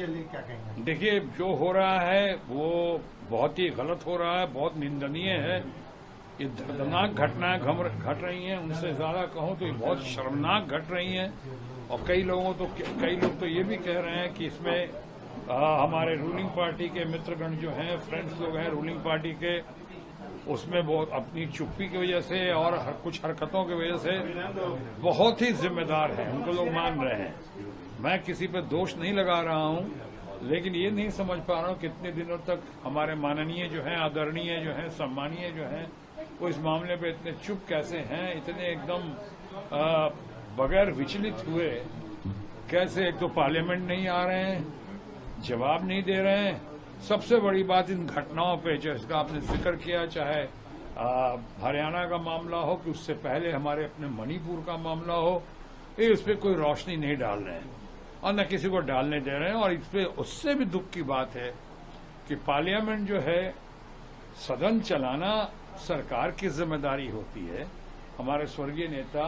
के लिए क्या कहेंगे? देखिए, जो हो रहा है वो बहुत ही गलत हो रहा है, बहुत निंदनीय है। ये दर्दनाक घटनाएं घट रही हैं। उनसे ज्यादा कहूं तो ये बहुत शर्मनाक घट रही हैं। और कई लोग तो ये भी कह रहे हैं कि इसमें हमारे रूलिंग पार्टी के मित्रगण जो हैं, फ्रेंड्स लोग हैं रूलिंग पार्टी के, उसमें बहुत अपनी चुप्पी की वजह से और कुछ हरकतों की वजह से बहुत ही जिम्मेदार हैं, उनको लोग मान रहे हैं। मैं किसी पर दोष नहीं लगा रहा हूं, लेकिन ये नहीं समझ पा रहा हूं कितने दिनों तक हमारे माननीय जो हैं, आदरणीय जो हैं, सम्मानीय जो हैं, वो इस मामले पे इतने चुप कैसे हैं, इतने एकदम बगैर विचलित हुए कैसे। एक तो पार्लियामेंट नहीं आ रहे हैं, जवाब नहीं दे रहे हैं। सबसे बड़ी बात इन घटनाओं पे जो इसका आपने जिक्र किया, चाहे हरियाणा का मामला हो कि उससे पहले हमारे अपने मणिपुर का मामला हो, ये उस पर कोई रोशनी नहीं डाल रहे हैं और न किसी को डालने दे रहे हैं। और इस पे उससे भी दुख की बात है कि पार्लियामेंट जो है, सदन चलाना सरकार की जिम्मेदारी होती है। हमारे स्वर्गीय नेता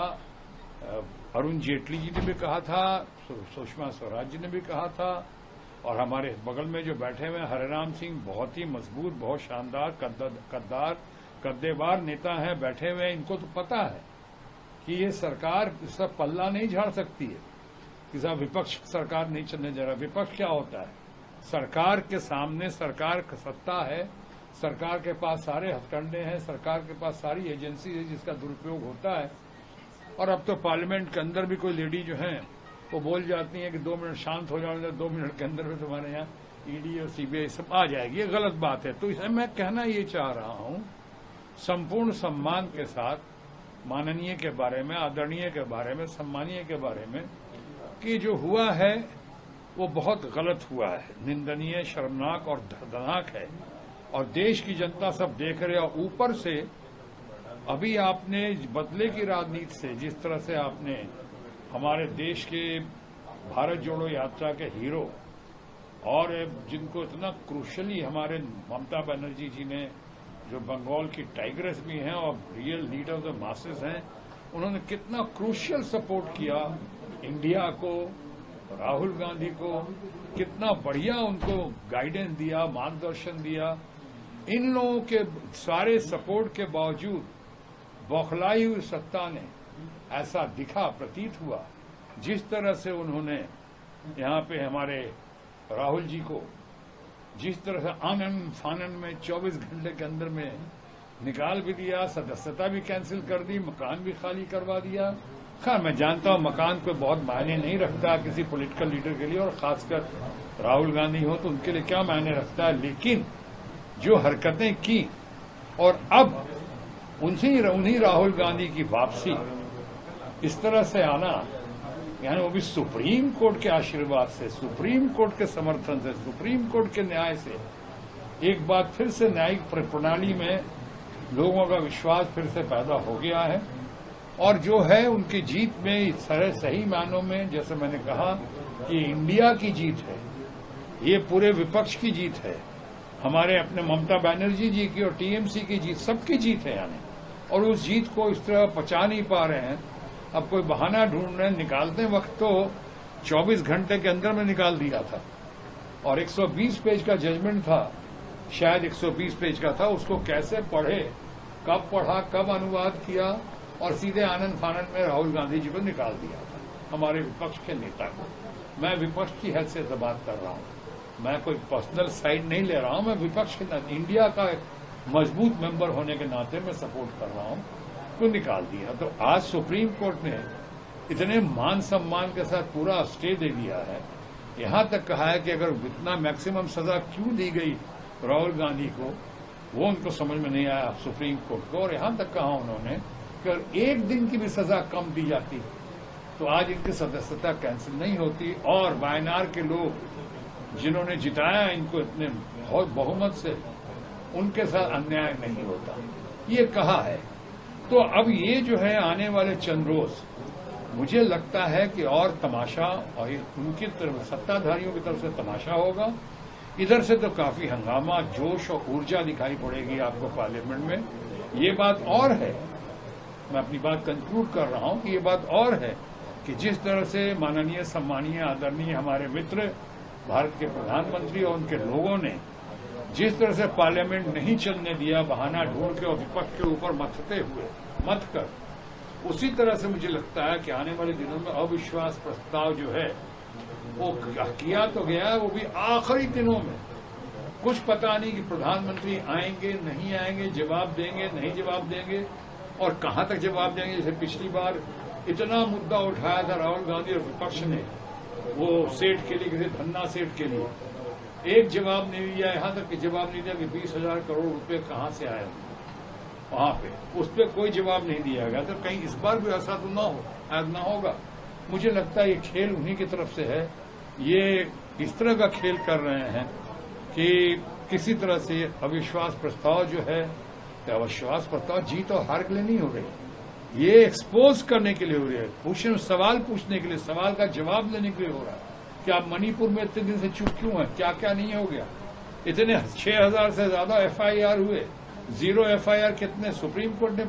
अरुण जेटली जी ने भी कहा था, सुषमा स्वराज जी ने भी कहा था, और हमारे बगल में जो बैठे हुए हरिराम सिंह बहुत ही मजबूत, बहुत शानदार, कद्देबार नेता हैं बैठे हुए हैं। इनको तो पता है कि ये सरकार इसका पल्ला नहीं झाड़ सकती है, कि विपक्ष सरकार नहीं चलने दे रहा। विपक्ष क्या होता है? सरकार के सामने सरकार की सत्ता है, सरकार के पास सारे हथकंडे हैं, सरकार के पास सारी एजेंसी है जिसका दुरुपयोग होता है। और अब तो पार्लियामेंट के अंदर भी कोई लेडी जो है वो बोल जाती है कि 2 मिनट शांत हो जाओ, 2 मिनट के अंदर में तुम्हारे यहाँ ईडी और सीबीआई सब आ जाएगी। ये गलत बात है। तो इसे मैं कहना ये चाह रहा हूं, संपूर्ण सम्मान के साथ माननीय के बारे में, आदरणीय के बारे में, सम्मानीय के बारे में, कि जो हुआ है वो बहुत गलत हुआ है, निंदनीय, शर्मनाक और दर्दनाक है। और देश की जनता सब देख रहे। और ऊपर से अभी आपने बदले की राजनीति से, जिस तरह से आपने हमारे देश के भारत जोड़ो यात्रा के हीरो और जिनको इतना क्रूशली हमारे ममता बनर्जी जी ने, जो बंगाल की टाइग्रेस भी हैं और real leader of the masses हैं, उन्होंने कितना क्रूशियल सपोर्ट किया इंडिया को, राहुल गांधी को, कितना बढ़िया उनको गाइडेंस दिया, मार्गदर्शन दिया। इन लोगों के सारे सपोर्ट के बावजूद बौखलाई हुई सत्ता ने, ऐसा दिखा, प्रतीत हुआ, जिस तरह से उन्होंने यहाँ पे हमारे राहुल जी को जिस तरह से आनन फानन में 24 घंटे के अंदर में निकाल भी दिया, सदस्यता भी कैंसिल कर दी, मकान भी खाली करवा दिया। खैर, मैं जानता हूं मकान कोई बहुत मायने नहीं रखता किसी पॉलिटिकल लीडर के लिए, और खासकर राहुल गांधी हो तो उनके लिए क्या मायने रखता है। लेकिन जो हरकतें की, और अब उन्हीं राहुल गांधी की वापसी, इस तरह से आना, यानी वो भी सुप्रीम कोर्ट के आशीर्वाद से, सुप्रीम कोर्ट के समर्थन से, सुप्रीम कोर्ट के न्याय से, एक बार फिर से न्यायिक प्रणाली में लोगों का विश्वास फिर से पैदा हो गया है। और जो है उनकी जीत में सही मायनों में, जैसे मैंने कहा कि इंडिया की जीत है, ये पूरे विपक्ष की जीत है, हमारे अपने ममता बनर्जी जी की और टीएमसी की जीत, सबकी जीत है यानी। और उस जीत को इस तरह पचा नहीं पा रहे हैं। अब कोई बहाना ढूंढ रहे हैं। निकालते वक्त तो 24 घंटे के अंदर में निकाल दिया था, और 120 पेज का जजमेंट था, शायद 120 पेज का था। उसको कैसे पढ़े, कब पढ़ा, कब अनुवाद किया, और सीधे आनंद फानंद में राहुल गांधी जी को निकाल दिया था, हमारे विपक्ष के नेता को। मैं विपक्ष की हैसियत से बात कर रहा हूं, मैं कोई पर्सनल साइड नहीं ले रहा हूं। मैं विपक्ष के इंडिया का मजबूत मेंबर होने के नाते मैं सपोर्ट कर रहा हूं, को निकाल दिया। तो आज सुप्रीम कोर्ट ने इतने मान सम्मान के साथ पूरा स्टे दे दिया है, यहां तक कहा है कि अगर इतना मैक्सिमम सजा क्यों दी गई राहुल गांधी को, वो उनको समझ में नहीं आया सुप्रीम कोर्ट को। और यहां तक कहा उन्होंने कि अगर एक दिन की भी सजा कम दी जाती तो आज इनकी सदस्यता कैंसिल नहीं होती, और वायनाड के लोग जिन्होंने जिताया इनको इतने बहुत बहुमत से, उनके साथ अन्याय नहीं होता, ये कहा है। तो अब ये जो है आने वाले चंद रोज, मुझे लगता है कि और तमाशा, और उनकी तरफ, सत्ताधारियों की तरफ से तमाशा होगा। इधर से तो काफी हंगामा, जोश और ऊर्जा दिखाई पड़ेगी आपको पार्लियामेंट में। ये बात और है, मैं अपनी बात कंक्लूड कर रहा हूं कि ये बात और है कि जिस तरह से माननीय, सम्मानीय, आदरणीय हमारे मित्र भारत के प्रधानमंत्री और उनके लोगों ने जिस तरह से पार्लियामेंट नहीं चलने दिया, बहाना ढूंढ के और विपक्ष के ऊपर मत कर, उसी तरह से मुझे लगता है कि आने वाले दिनों में अविश्वास प्रस्ताव जो है वो किया तो गया है, वो भी आखिरी दिनों में। कुछ पता नहीं कि प्रधानमंत्री आएंगे नहीं आएंगे, जवाब देंगे नहीं जवाब देंगे, और कहां तक जवाब देंगे। जैसे पिछली बार इतना मुद्दा उठाया था राहुल गांधी और विपक्ष ने, वो सेठ के लिए, किसी धन्ना सेठ के लिए, एक जवाब नहीं दिया। यहां तक कि जवाब नहीं दिया कि 20,000 करोड़ रुपए कहां से आए वहां पे, उस पर कोई जवाब नहीं दिया गया। तो कहीं इस बार भी ऐसा तो ना होगा। मुझे लगता है ये खेल उन्हीं की तरफ से है। ये इस तरह का खेल कर रहे हैं कि किसी तरह से अविश्वास प्रस्ताव जो है, तो अविश्वास प्रस्ताव जीत और हार के लिए नहीं हो रही, ये एक्सपोज करने के लिए हो रही है, सवाल पूछने के लिए, सवाल का जवाब देने के लिए हो रहा है कि आप मणिपुर में इतने दिन से चुप क्यों हैं, क्या क्या नहीं हो गया। इतने 6,000 से ज्यादा FIR हुए, 0 FIR कितने सुप्रीम कोर्ट ने